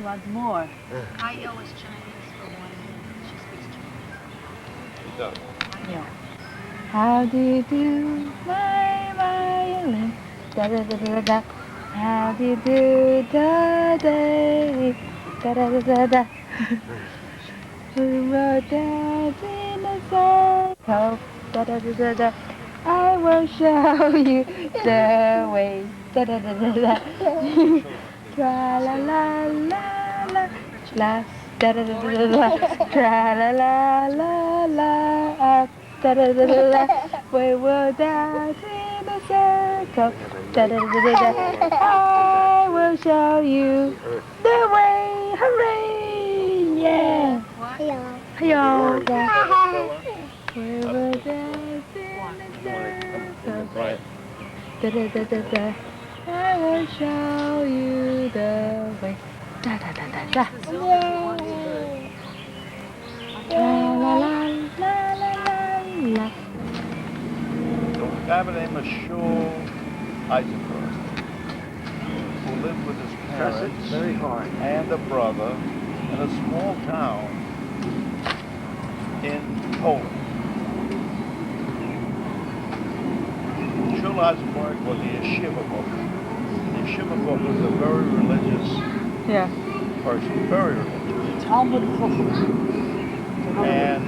What's more? Io is Chinese for one. She speaks Chinese. He does. Yeah. How do you do, my violin? Da da da da da. How do you do today? Da da da da da. We were dancing in a circle. Da da da da da. I will show you the way. Da da da da da. Tra la la la la la. Da da da da da. Tra la la la la. Da da da da da. We will dance in a circle. Da da da da da. I will show you the way. Hooray! Yeah. Hello. We will dance in a circle. Da da da da da. I will show you the way. Da da da da da. La la la la la la la. So a guy by the name of Shul Eisenberg, who lived with his parents Very hard. and a brother in a small town in Poland. Shul Eisenberg was the yeshiva book. The yeshiva book was a very religious Yeah. person, very religious. Talmud Chacham. And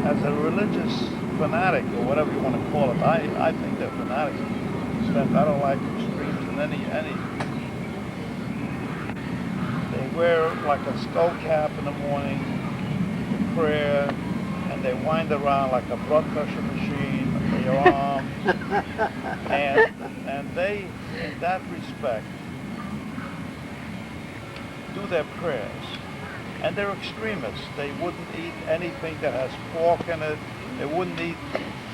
as a religious fanatic, or whatever you want to call it, I think they're fanatics. I don't like extremes in any. They wear like a skull cap in the morning for prayer, and they wind around like a blood pressure machine on your arm. and they, in that respect, do their prayers. And they're extremists. They wouldn't eat anything that has pork in it. They wouldn't eat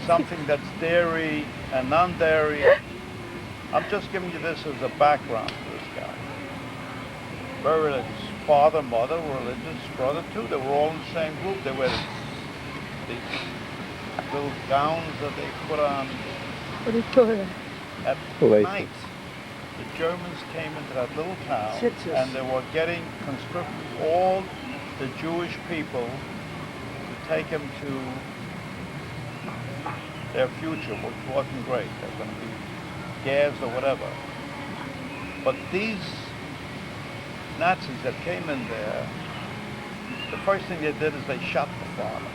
something that's dairy and non-dairy. I'm just giving you this as a background to this guy. Very religious. Father, mother were religious. Brother too. They were all in the same group. They wear these little gowns that they put on What do you call it? at Laces. night. The Germans came into that little town Tzitzis. and they were getting conscripted all the Jewish people to take them to their future, which wasn't great. They were going to be gas or whatever. But these Nazis that came in there, the first thing they did is they shot the father.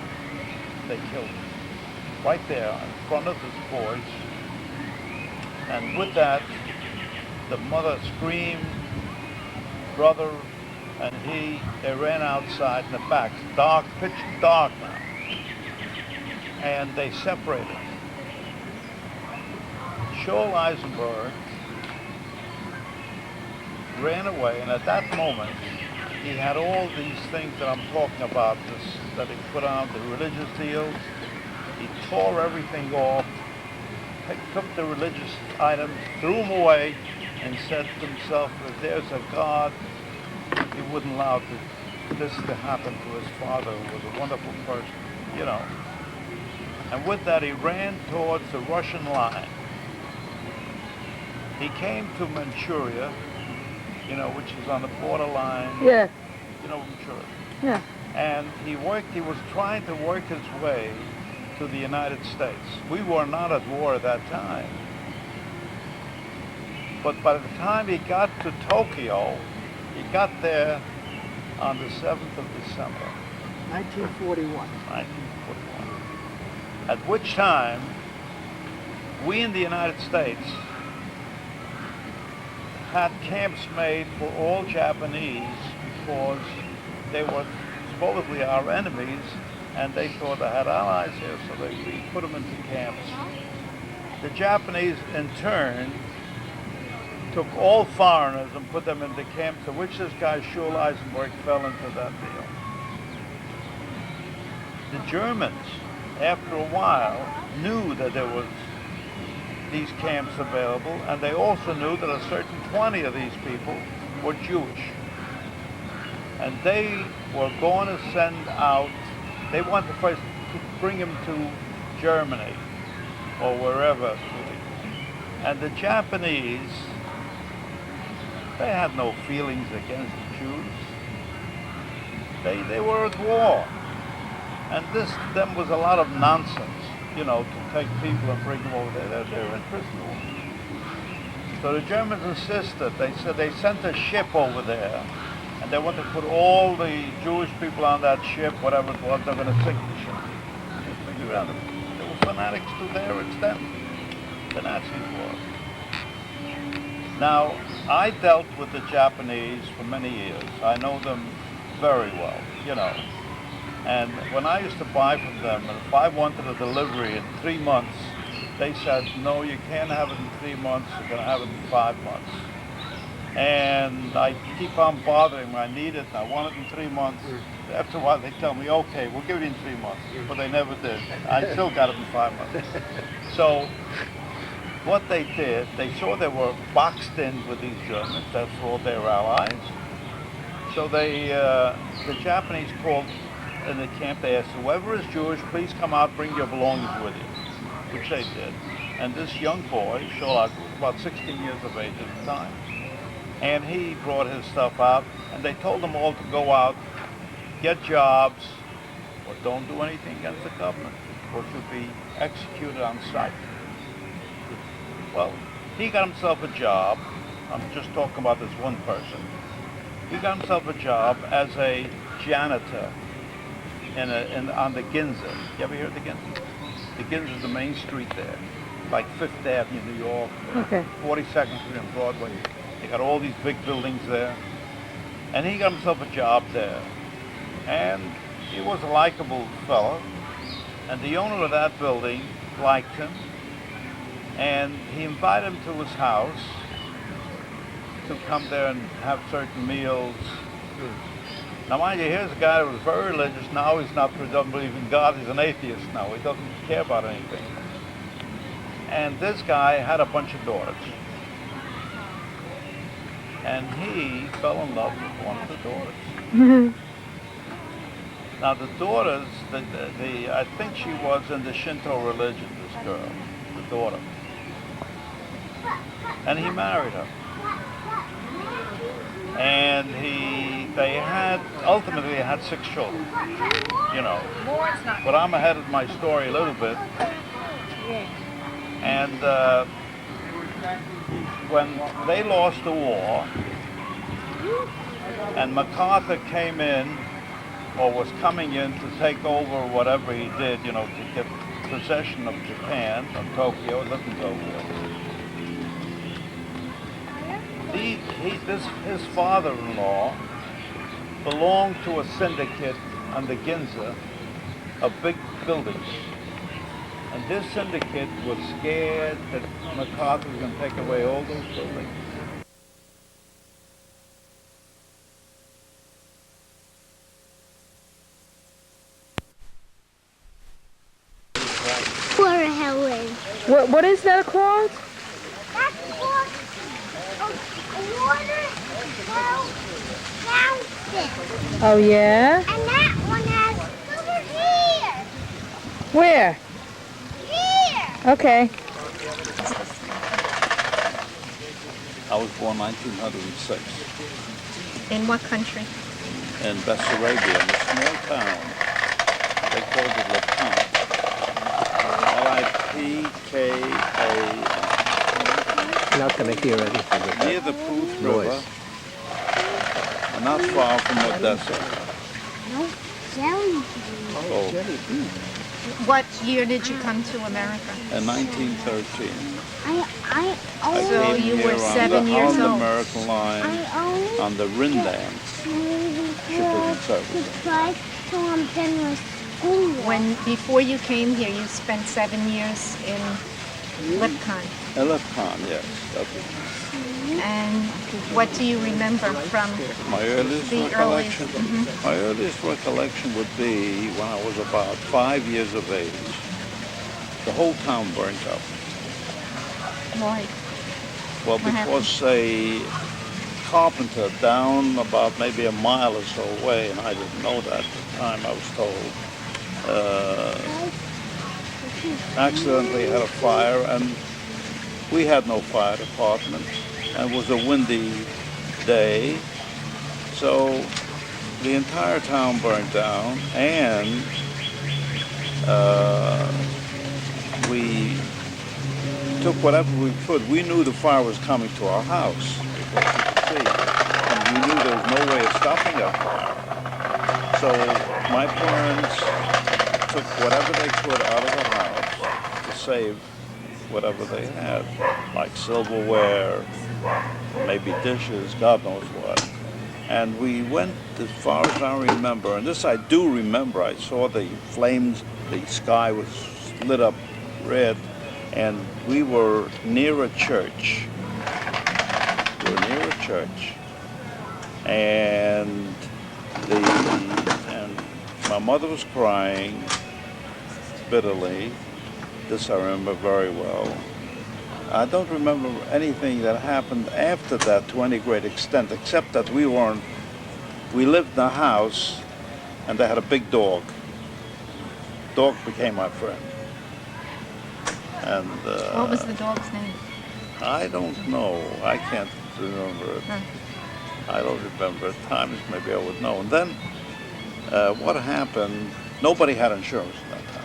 They killed him right there in front of his boys. And with that, the mother screamed, brother and they ran outside in the back. It's dark, pitch dark now. And they separated. Shul Eisenberg ran away, and at that moment, he had all these things that I'm talking about, that he put on, the religious deals. He tore everything off, picked up the religious items, threw them away, and said to himself, if there's a God, he wouldn't allow this to happen to his father, who was a wonderful person, you know. And with that, he ran towards the Russian line. He came to Manchuria, you know, which is on the borderline. Yeah. You know Manchuria. Yeah. And he was trying to work his way to the United States. We were not at war at that time. But by the time he got to Tokyo, he got there on the 7th of December. 1941. 1941. At which time, we in the United States had camps made for all Japanese because they were supposedly our enemies, and they thought they had allies here, so we put them into camps. The Japanese, in turn, took all foreigners and put them into camps, to which this guy Shul Eisenberg fell into that deal. The Germans, after a while, knew that there was these camps available, and they also knew that a certain 20 of these people were Jewish. And they were going to send out, they wanted to first bring them to Germany or wherever. And the Japanese They had no feelings against the Jews. They were at war. And them was a lot of nonsense, you know, to take people and bring them over there. They're in prison. So the Germans insisted. They said they sent a ship over there, and they wanted to put all the Jewish people on that ship, whatever it was, they're going to sink the ship. Just figure out, they were fanatics to their extent. The Nazis were. Now, I dealt with the Japanese for many years. I know them very well, you know. And when I used to buy from them, and if I wanted a delivery in 3 months, they said, no, you can't have it in 3 months, you're going to have it in 5 months. And I keep on bothering them. I need it, and I want it in 3 months. After a while, they tell me, okay, we'll give it in 3 months. But they never did. I still got it in 5 months. So what they did, they saw they were boxed in with these Germans. That's all their allies. So they, the Japanese called in the camp, they asked, whoever is Jewish, please come out, bring your belongings with you, which they did. And this young boy, Sholak, was about 16 years of age at the time, and he brought his stuff out, and they told them all to go out, get jobs, or don't do anything against the government, or should be executed on sight. Well, he got himself a job. I'm just talking about this one person. He got himself a job as a janitor on the Ginza. You ever hear of the Ginza? The Ginza is the main street there, like Fifth Avenue, New York, Okay. 42nd Street and Broadway. They got all these big buildings there. And he got himself a job there. And he was a likable fellow. And the owner of that building liked him. And he invited him to his house to come there and have certain meals. Now, mind you, here's a guy who was very religious. Now he's not, he doesn't believe in God. He's an atheist now. He doesn't care about anything. And this guy had a bunch of daughters. And he fell in love with one of the daughters. Now, the daughters, I think she was in the Shinto religion, this girl, the daughter. And he married her. And ultimately they had 6 children, you know. But I'm ahead of my story a little bit. And when they lost the war, and MacArthur came in, or was coming in to take over whatever he did, you know, to get possession of Japan, of Tokyo, lived in Tokyo. His father-in-law belonged to a syndicate on the Ginza of big buildings. And this syndicate was scared that MacArthur was going to take away all those buildings. Water Helen. What is that called? That's called a water fountain. Oh, yeah? And that one has over here. Where? Here. Okay. I was born 1906 In what country? in Bessarabia, in a small town. They called it Lipka. Lipka. Not going to hear anything with Near that the Pooth noise. River, and not far from Odessa. No jelly. Oh, What year did you come to America? in 1913. I I So came you here were 7 years on the old. American line, only on the Rindan shipping service. try till I'm done with school. Before you came here, you spent 7 years in Lipcon. Elefkan, yes. That's it. And what do you remember from My earliest the recollection? earliest? My earliest recollection would be when I was about 5 years of age. The whole town burnt up. Why? Well, What because a carpenter down about maybe a mile or so away, and I didn't know that at the time, I was told, accidentally had a fire, and we had no fire department, and it was a windy day. So the entire town burned down, and we took whatever we could. We knew the fire was coming to our house, because you could see, and we knew there was no way of stopping that fire. So my parents took whatever they could out of the house to save whatever they had, like silverware, maybe dishes, God knows what. And we went as far as I remember, and this I do remember. I saw the flames, the sky was lit up red, and we were near a church. And my mother was crying bitterly. This I remember very well. I don't remember anything that happened after that to any great extent, except that we lived in a house, and they had a big dog. Dog became my friend. And What was the dog's name? I don't know. I can't remember it. I don't remember. At times maybe I would know. And then what happened, nobody had insurance in that town.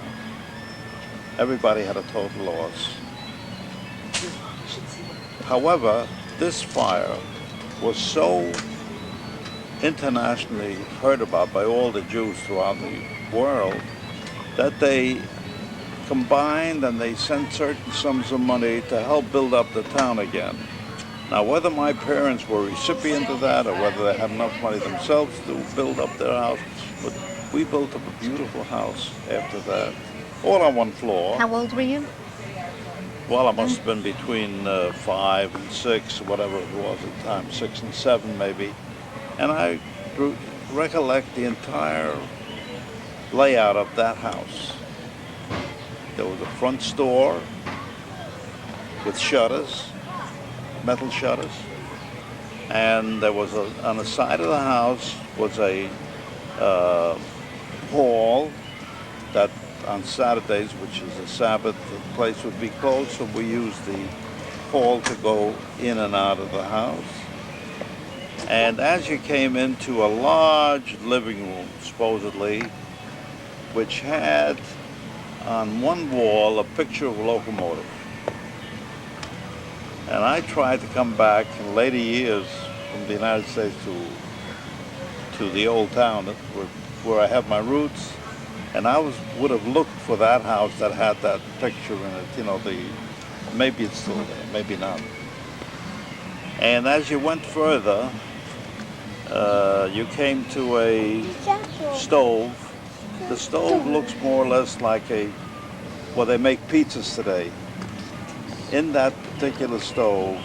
Everybody had a total loss. However, this fire was so internationally heard about by all the Jews throughout the world that they combined and they sent certain sums of money to help build up the town again. Now, whether my parents were recipients of that or whether they had enough money themselves to build up their house, but we built up a beautiful house after that, all on one floor. How old were you? Well, I must have been between 5 and 6, whatever it was at the time, 6 and 7 maybe. And I recollect the entire layout of that house. There was a front store with shutters, metal shutters, and there was on the side of the house was a hall that on Saturdays, which is a Sabbath, the place would be closed, so we used the hall to go in and out of the house. And as you came into a large living room, supposedly, which had on one wall a picture of a locomotive. And I tried to come back in later years from the United States to the old town where I have my roots, and I would have looked for that house that had that picture in it, you know, maybe it's still there, maybe not. And as you went further, you came to a stove. The stove looks more or less like well, they make pizzas today. In that particular stove,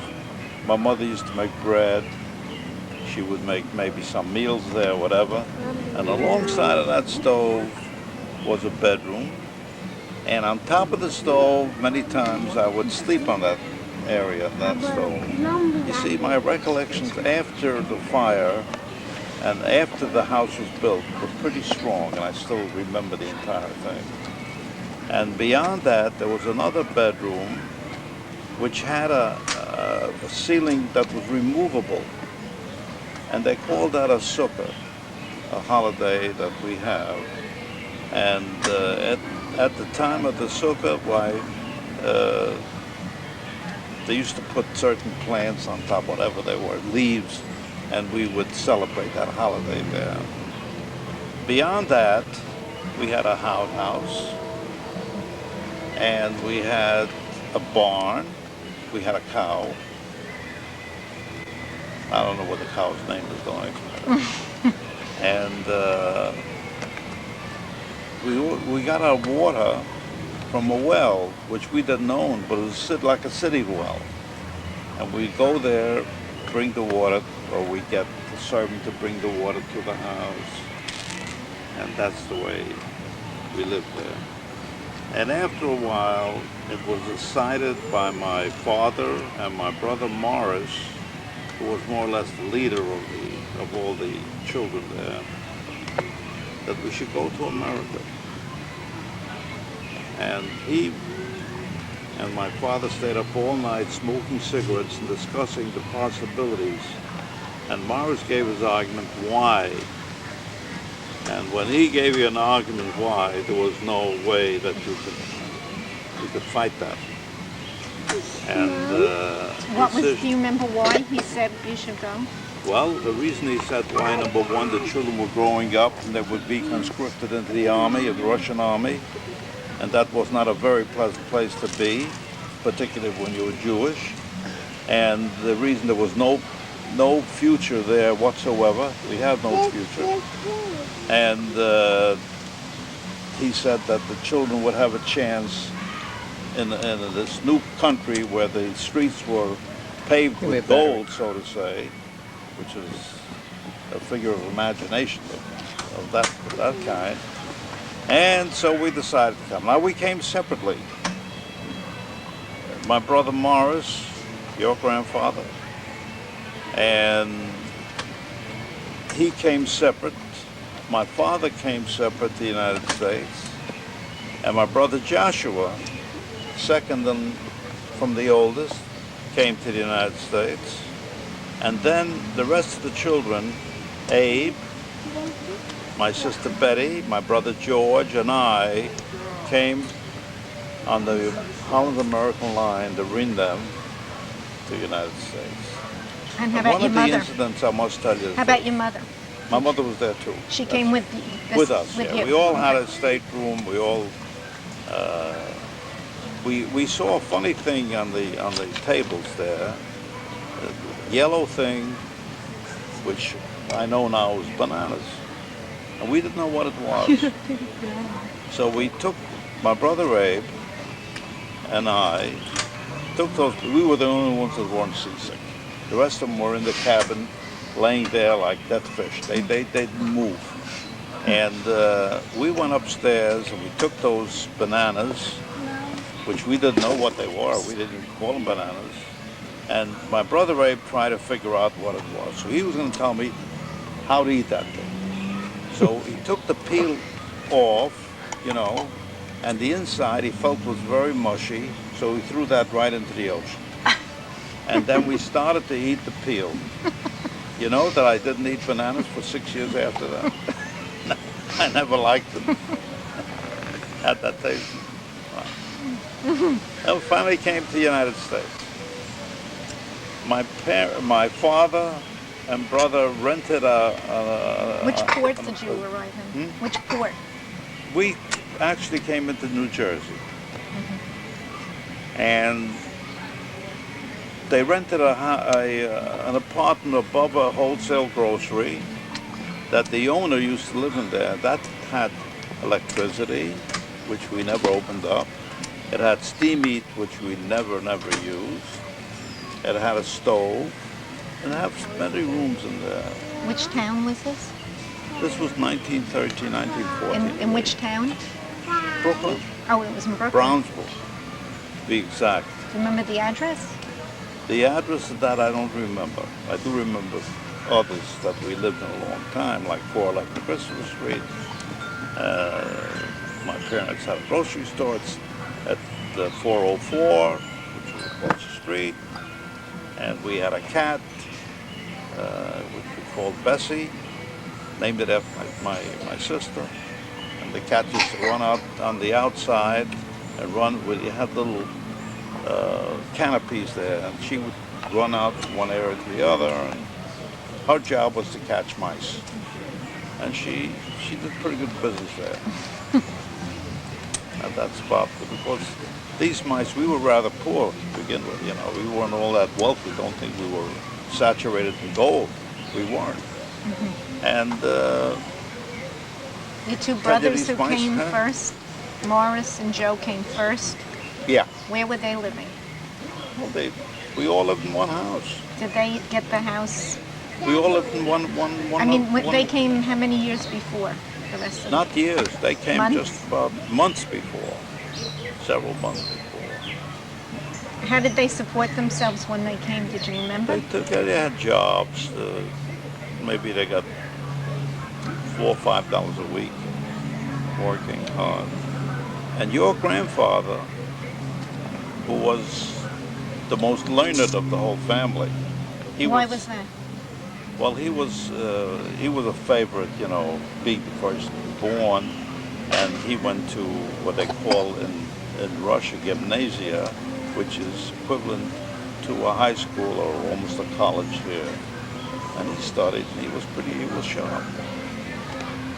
my mother used to make bread. She would make maybe some meals there, whatever. And alongside of that stove was a bedroom. And on top of the stove, many times I would sleep on that area, that stove. You see, my recollections after the fire and after the house was built were pretty strong, and I still remember the entire thing. And beyond that, there was another bedroom which had a ceiling that was removable. And they called that a sukkah, a holiday that we have. And at the time of the sukkah, they used to put certain plants on top, whatever they were, leaves, and we would celebrate that holiday there. Beyond that, we had a outhouse, and we had a barn, we had a cow. I don't know what the cow's name is going. And we got our water from a well, which we didn't own, but it was like a city well. And we go there, bring the water, or we get the servant to bring the water to the house. And that's the way we lived there. And after a while, it was decided by my father and my brother Morris, who was more or less the leader of all the children there, that we should go to America. And he and my father stayed up all night smoking cigarettes and discussing the possibilities And Morris gave his argument why. And when he gave you an argument why, there was no way that you could fight that. And What was? Do you remember why he said you should go? well, the reason he said why, number one, the children were growing up and they would be conscripted into the army, the Russian army, and that was not a very pleasant place to be, particularly when you were Jewish. And the reason there was no future there whatsoever. We had no future. And he said that the children would have a chance in this new country where the streets were paved with gold, so to say, which is a figure of imagination of that kind. And so we decided to come. Now we came separately. My brother Morris, your grandfather, and he came separate. My father came separate to the United States, and my brother Joshua, second from the oldest, came to the United States. And then the rest of the children, Abe, my sister Betty, my brother George, and I came on the Holland-American line to bring them to the United States. And how about your One of the mother? incidents I must tell you. How about your mother? My mother was there too. She came with us. with Yeah. you. We all had a stateroom. We all we saw a funny thing on the tables there, a yellow thing, which I know now is bananas, and we didn't know what it was. So we took my brother Abe and I took those. We were the only ones that weren't seasick. The rest of them were in the cabin, laying there like dead fish. They didn't move. And we went upstairs and we took those bananas, which we didn't know what they were. We didn't call them bananas. And my brother Abe tried to figure out what it was. So he was going to tell me how to eat that thing. So he took the peel off, and the inside he felt was very mushy. So he threw that right into the ocean. And then we started to eat the peel. You know that I didn't eat bananas for 6 years after that. I never liked them. Had that taste. And finally came to the United States. My father and brother rented Which port did you arrive in? Which port? We actually came into New Jersey. And they rented an apartment above a wholesale grocery that the owner used to live in there. That had electricity, which we never opened up. It had steam heat, which we never used. It had a stove, and it had many rooms in there. Which town was this? This was 1913, 1914. In which town? Brooklyn. Oh, it was in Brooklyn. Brownsville, to be exact. Do you remember the address? The address of that I don't remember. I do remember others that we lived in a long time, like 411 Christopher Street. My parents had a grocery store at the 404, which was across the street. And we had a cat, which we called Bessie, named it after my sister. And the cat used to run out on the outside and you had little canopies there, and she would run out from one area to the other, and her job was to catch mice. And she did pretty good business there. And that's about it, because these mice, we were rather poor to begin with, we weren't all that wealthy. Don't think we were saturated in gold. We weren't. And your two brothers who came first, Morris and Joe came first. Yeah. Where were they living? Well, we all lived in one house. Did they get the house? We all lived in one. They came how many years before the rest of Not years. They came months? just about months before. Several months before. How did they support themselves when they came? Did you remember? They had jobs. Maybe they got $4 or $5 a week working hard. And your grandfather, who was the most learned of the whole family. Why was that? Well, he was a favorite, you know, being first born, and he went to what they call in Russia gymnasia, which is equivalent to a high school or almost a college here. And he studied, and he was sharp.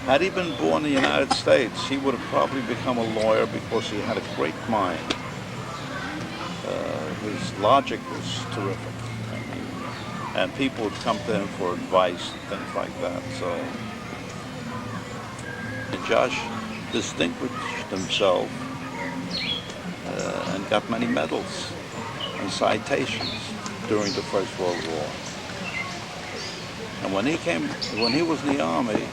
Had he been born in the United States, he would have probably become a lawyer because he had a great mind. His logic was terrific. I mean, and people would come to him for advice and things like that. So, and Josh distinguished himself and got many medals and citations during the First World War. And when he was in the Army,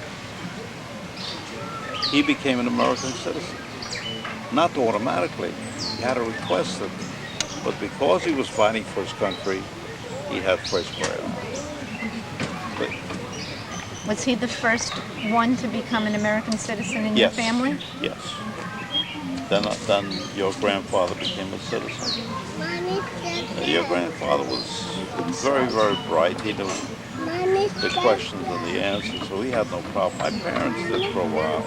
he became an American citizen. Not automatically, he had to request it, but because he was fighting for his country, he had first priority. But, Was he the first one to become an American citizen in your yes, family? yes. Then your grandfather became a citizen. Your grandfather was very, very bright. He knew the questions and the answers, so he had no problem. My parents did for a while.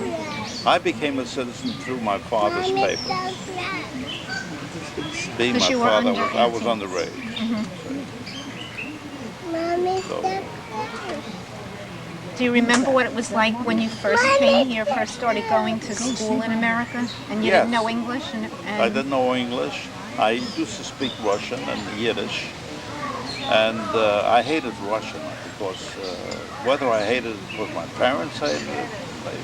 I became a citizen through my father's papers. Being my father, I was underage. So, Do you remember what it was like when you first came here, first started going to school in America, and you didn't know English? I didn't know English. I used to speak Russian and Yiddish, and I hated Russian because whether I hated it because my parents hated it, they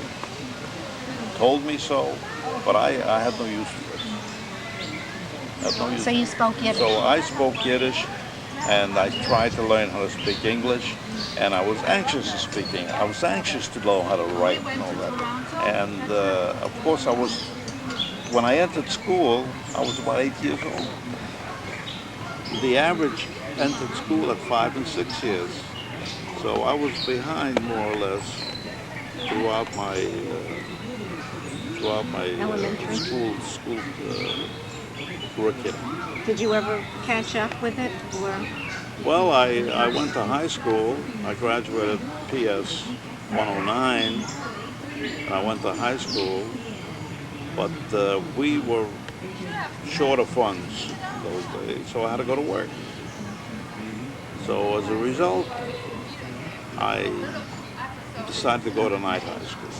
told me so, but I had no use for it. So you spoke Yiddish? So I spoke Yiddish, and I tried to learn how to speak English, and I was anxious to speak English. I was anxious to know how to write and all that. And of course, when I entered school, I was about 8 years old. The average entered school at 5 and 6 years. So I was behind more or less throughout my Elementary. school curriculum. Did you ever catch up with it? Or? Well, I went to high school. I graduated PS 109, and I went to high school, but we were short of funds those days, so I had to go to work. So as a result, I decided to go to night high school.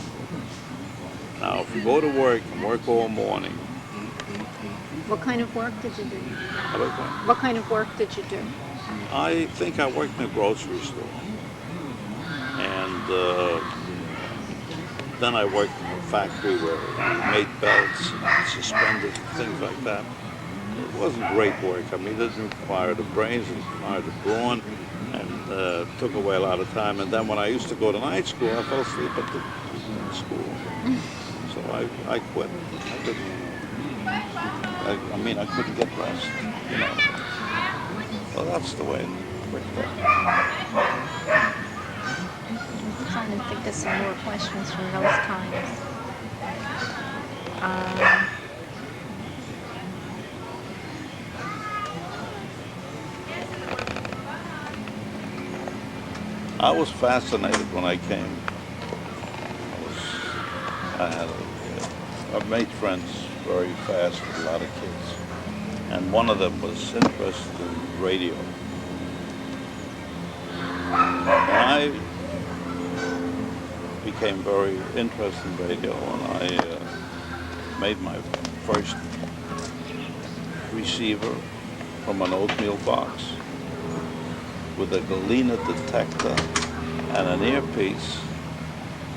Now, if you go to work and work all morning. What kind of work did you do? What? What kind of work did you do? I think I worked in a grocery store. And then I worked in a factory where I made belts and suspenders and things like that. It wasn't great work. I mean, it didn't require the brains, it required the brawn, and took away a lot of time. And then when I used to go to night school, I fell asleep at the school. So I quit. I couldn't get rest, you know. So that's the way it worked out. I'm trying to think of some more questions from those times. I was fascinated when I came. I made friends very fast with a lot of kids, and one of them was interested in radio. I became very interested in radio, and I made my first receiver from an oatmeal box with a galena detector and an earpiece.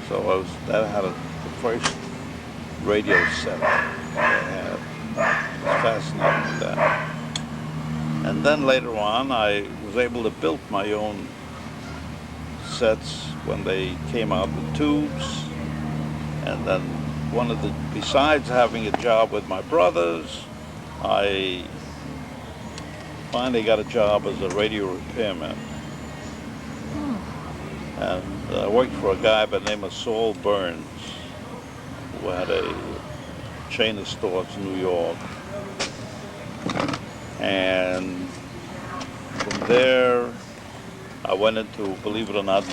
So that had the first radio set I had. I was fascinated with that. And then later on, I was able to build my own sets when they came out with tubes. And then besides having a job with my brothers, I finally got a job as a radio repairman. And I worked for a guy by the name of Saul Burns, who had a chain of stores in New York. And from there, I I went into, believe it or not,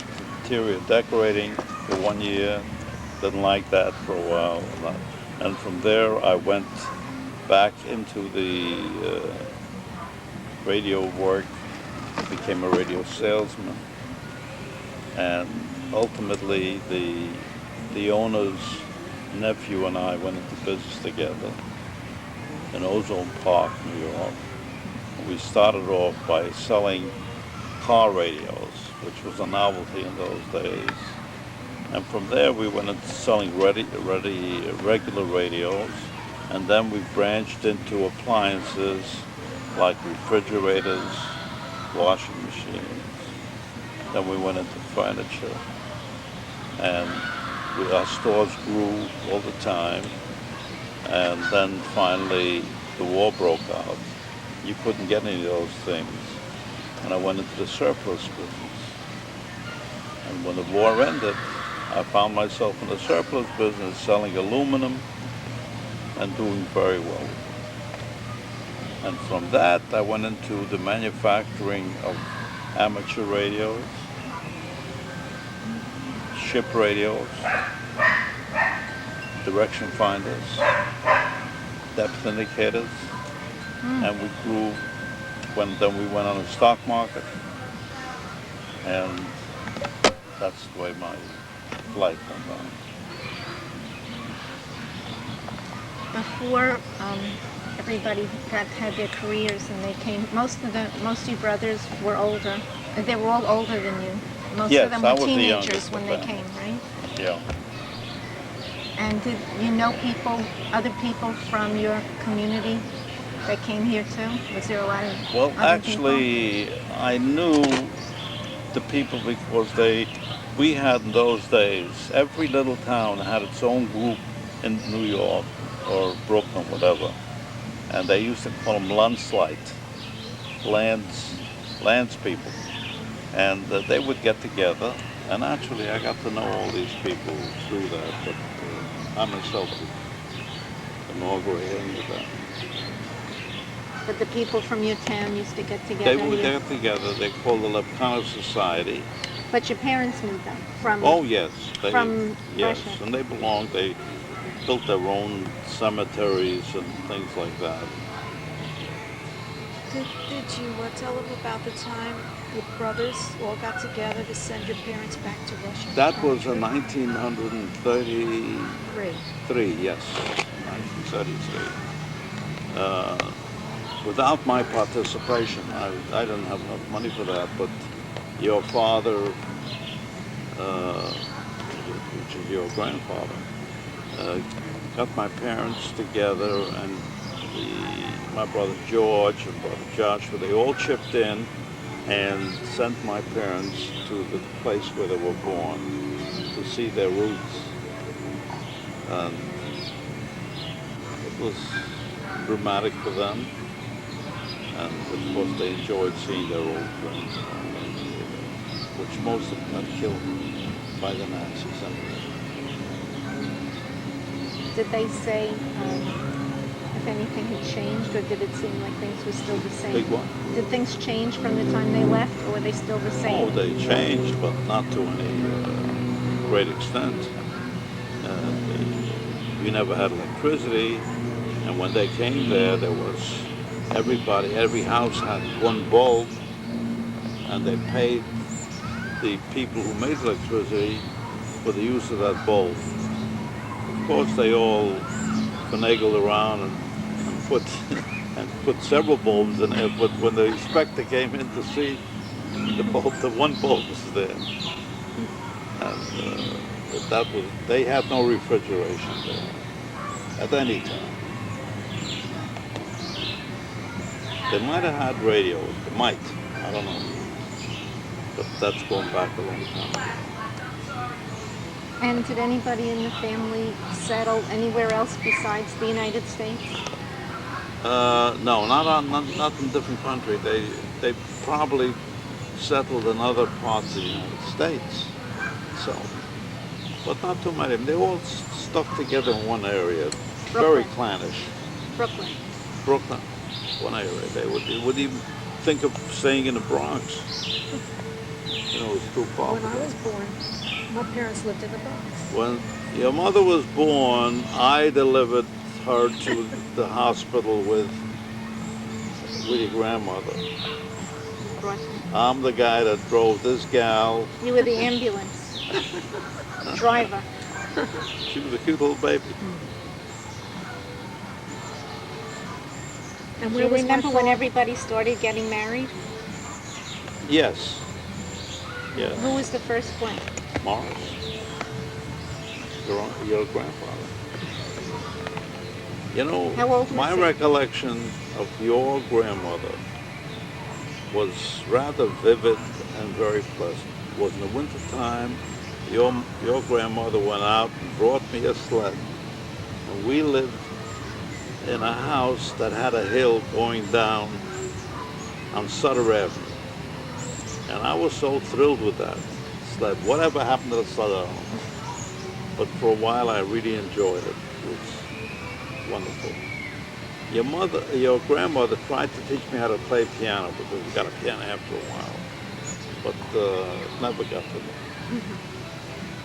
interior decorating for 1 year. Didn't like that for a while. And from there, I went back into the radio work, became a radio salesman. And ultimately, the owner's nephew and I went into business together in Ozone Park, New York. We started off by selling car radios, which was a novelty in those days. And from there we went into selling regular radios, and then we branched into appliances like refrigerators, washing machines. Then we went into furniture, and our stores grew all the time. And then finally the war broke out. You couldn't get any of those things. And I went into the surplus business. And when the war ended, I found myself in the surplus business selling aluminum and doing very well. And from that, I went into the manufacturing of amateur radios, ship radios, direction finders, depth indicators, and we grew. Then we went on the stock market, and that's the way my life went on. Before everybody had their careers and they came, most of your brothers were older. They were all older than you. Most Yes, of them I were was the teenagers youngest when of they them. came, right? Yeah. And did you know other people from your community that came here too? Was there a lot of Well, other people? actually, I knew the people because we had in those days, every little town had its own group in New York or Brooklyn, whatever. And they used to call them landslide, lands people. And they would get together. And actually, I got to know all these people through that. But I myself didn't all go ahead with that. But the people from your town used to get together. They would here? get together. They called the Lepkana Society. But your parents knew them from. Oh yes, from yes, Russia. and they belonged. They built their own cemeteries and things like that. Did you tell them about the time your brothers all got together to send your parents back to Russia? That was in 1933. Yes, 1933. Without my participation, I didn't have enough money for that. But your father, which is your grandfather, got my parents together, and my brother George and brother Joshua, they all chipped in and sent my parents to the place where they were born to see their roots. And it was dramatic for them, and of course they enjoyed seeing their old friends, which most of them got killed by the Nazis anyway. Did they say if anything had changed, or did it seem like things were still the same? Big what? Did things change from the time they left, or were they still the same? Oh, they changed, but not to any great extent. We never had electricity, and when they came there was every house had one bulb, and they paid the people who made electricity for the use of that bulb. Of course, they all finagled around and put several bulbs in there, but when the inspector came in to see the one bulb was there. And they had no refrigeration there at any time. They might have had radio, they might, I don't know. But that's going back a long time. And did anybody in the family settle anywhere else besides the United States? No, not in different countries. They probably settled in other parts of the United States. So, but not too many. They all stuck together in one area. Very clannish. Brooklyn. One area. They would even think of staying in the Bronx. You know, it was too far. When I was born, my parents lived in the Bronx. When your mother was born, I delivered her to the hospital with your grandmother. I'm the guy that drove this gal. You were the ambulance driver. She was a cute little baby. And Do where you was remember my when father? everybody started getting married? Yes. Who Yes. was the first one? Morris. Your grandfather. You know, How old was my he? recollection of your grandmother was rather vivid and very pleasant. It was in the wintertime. Your grandmother went out and brought me a sled. And we lived in a house that had a hill going down on Sutter Avenue. And I was so thrilled with that sled. Whatever happened to the sled, I don't know. But for a while, I really enjoyed it. It was wonderful. Your grandmother tried to teach me how to play piano because we got a piano after a while, but never got to me.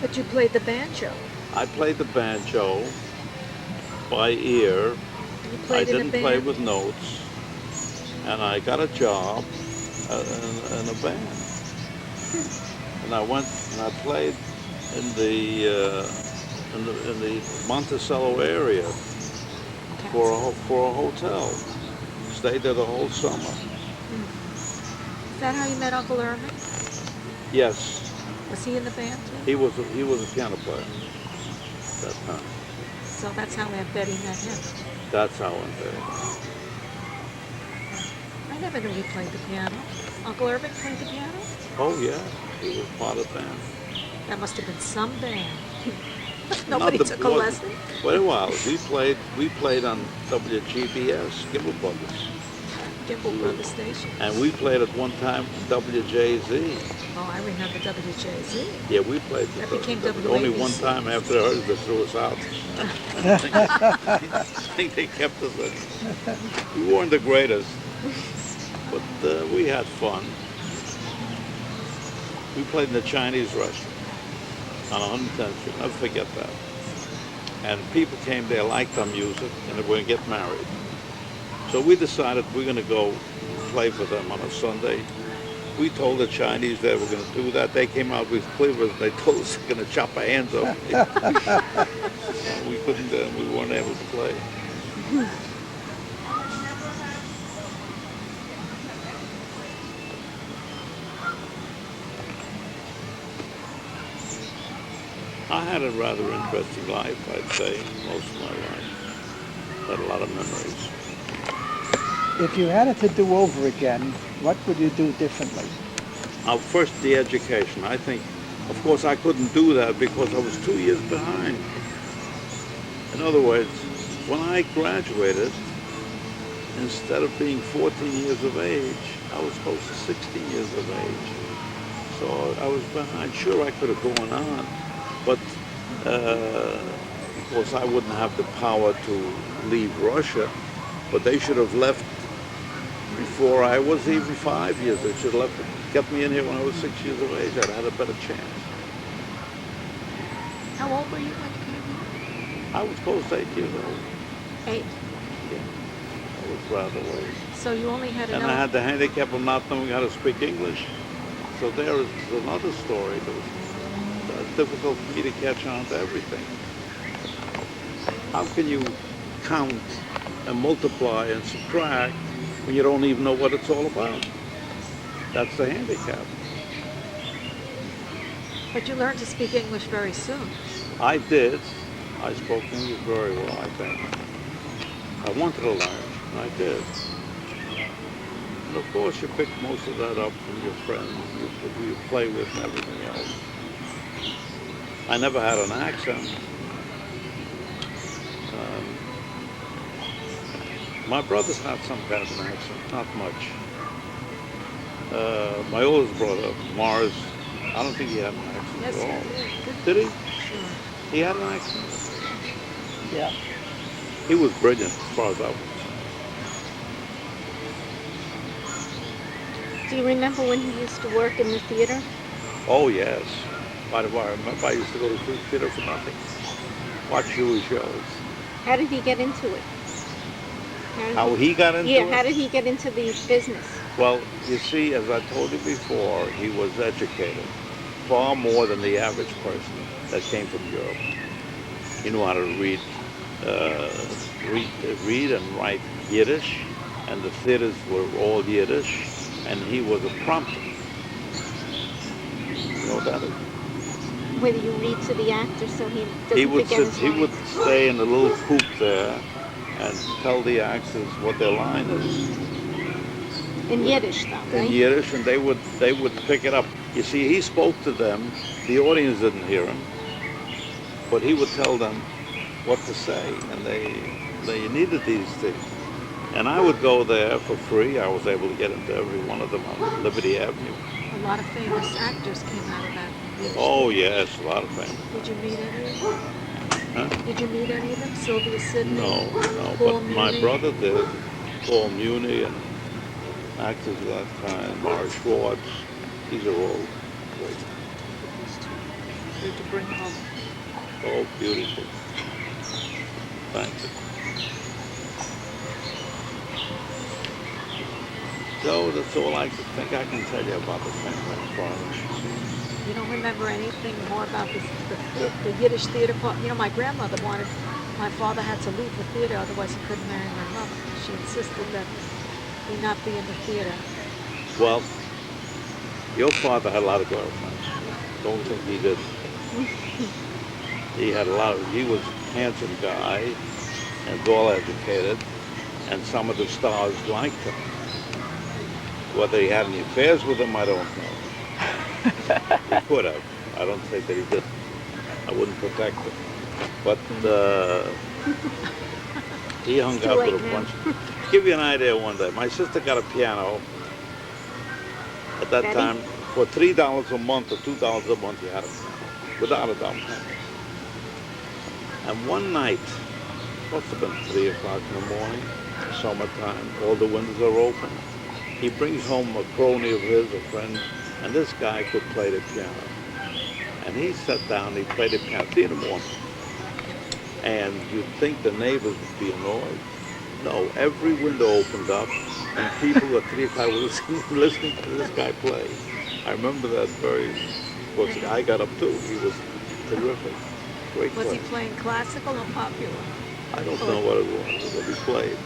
But you played the banjo. I played the banjo by ear. You I played in a didn't band. play with notes, and I got a job in a band. And I went and I played in the Monticello area for a hotel. Stayed there the whole summer. Is that how you met Uncle Irving? Yes, Was he in the band too? he was a piano player at that time. So that's how Aunt Betty met him. That's how I'm there. I never knew he played the piano. Uncle Irving played the piano? Oh yeah, he was part of the band. That must have been some band. Not Nobody the- took a lesson. Wait a while. We played on WGBS, Gimbal Brothers, Gimbal Brothers Station. and we played at one time WJZ. Oh, I remember WJZ. Yeah, we played That the- became only WABC. one time after hers they threw us out. I think they kept us in. We weren't the greatest, but we had fun. We played in the Chinese restaurant on 110th Street. Never forget that. And people came there, liked our music, and they were going to get married. So we decided we're going to go play for them on a Sunday. We told the Chinese they were going to do that. They came out with cleavers. They told us they're going to chop our hands off. We couldn't. We weren't able to play. I had a rather interesting life, I'd say, most of my life. Had a lot of memories. If you had it to do over again, what would you do differently? First, the education. I think, of course, I couldn't do that because I was 2 years behind. In other words, when I graduated, instead of being 14 years of age, I was close to 16 years of age. So I was behind. Sure, I could have gone on, but of course, I wouldn't have the power to leave Russia. But they should have left before I was even 5 years. They should have kept me in here when I was 6 years of age. I'd had a better chance. How old were you when you came here? I was close to 8 years old. 8. Yeah, I was rather late. So you only had And an I had the handicap of not knowing how to speak English. So there is another story. It was difficult for me to catch on to everything. How can you count and multiply and subtract when you don't even know what it's all about? That's the handicap. But you learned to speak English very soon. I did. I spoke English very well, I think. I wanted to learn, and I did. And of course, you pick most of that up from your friends, who you play with, and everything else. I never had an accent. My brothers had some kind of an accent, not much. My oldest brother, Mars, I don't think he had an accent Yes, at all. he Did he? Sure. He had an accent. Yeah. He was brilliant as far as I was concerned. Do you remember when he used to work in the theater? Oh, yes. By the way, I remember I used to go to theater for nothing. Watch Jewish shows. How did he get into it? How he got into Yeah, it? how did he get into the business? Well, you see, as I told you before, he was educated far more than the average person that came from Europe. He knew how to uh, read, read and write Yiddish, and the theaters were all Yiddish, and he was a prompter. You know what that is? Whether you read to the actor so he He doesn't would forget sit, his he would lines. stay in a little coop there and tell the actors what their line is In Yiddish, though, in right? Yiddish, and they would pick it up. You see, he spoke to them. The audience didn't hear him, but he would tell them what to say, and they needed these things. And I would go there for free. I was able to get into every one of them on Liberty Avenue. A lot of famous actors came out of that Yiddish Oh theater. yes, a lot of famous. Did you meet any of them? Huh? Did you meet any of them? Sylvia Sidney? No, no. Paul But my Muni? brother did. Paul Muni and actors of that kind. Mara Schwartz. These are all great. Good to bring home. Oh, beautiful. Thank you. So that's all I think I can tell you about the family. You don't remember anything more about the Yiddish theater part? You know, my grandmother wanted, my father had to leave the theater, otherwise he couldn't marry my mother. She insisted that he not be in the theater. Well, your father had a lot of girlfriends. Don't think he didn't. He had a lot of. He was a handsome guy and well educated, and some of the stars liked him. Whether he had any affairs with them, I don't know. He could have. I don't think that he did. I wouldn't protect him. But he hung It's too out with late a now. bunch. To give you an idea, one day, my sister got a piano. At that Betty? time, for $3 a month or $2 a month, you had a piano without a down payment. And one night, must have been 3 o'clock in the morning, summertime, all the windows are open. He brings home a crony of his, a friend, and this guy could play the piano. And he sat down, he played the piano 3 in the morning. And you'd think the neighbors would be annoyed. No, every window opened up, and people at 3 o'clock were listening to this guy play. I remember that very, of course, the guy got up too. He was terrific. Great Was he player. playing classical or popular? I don't know what it was, but he played.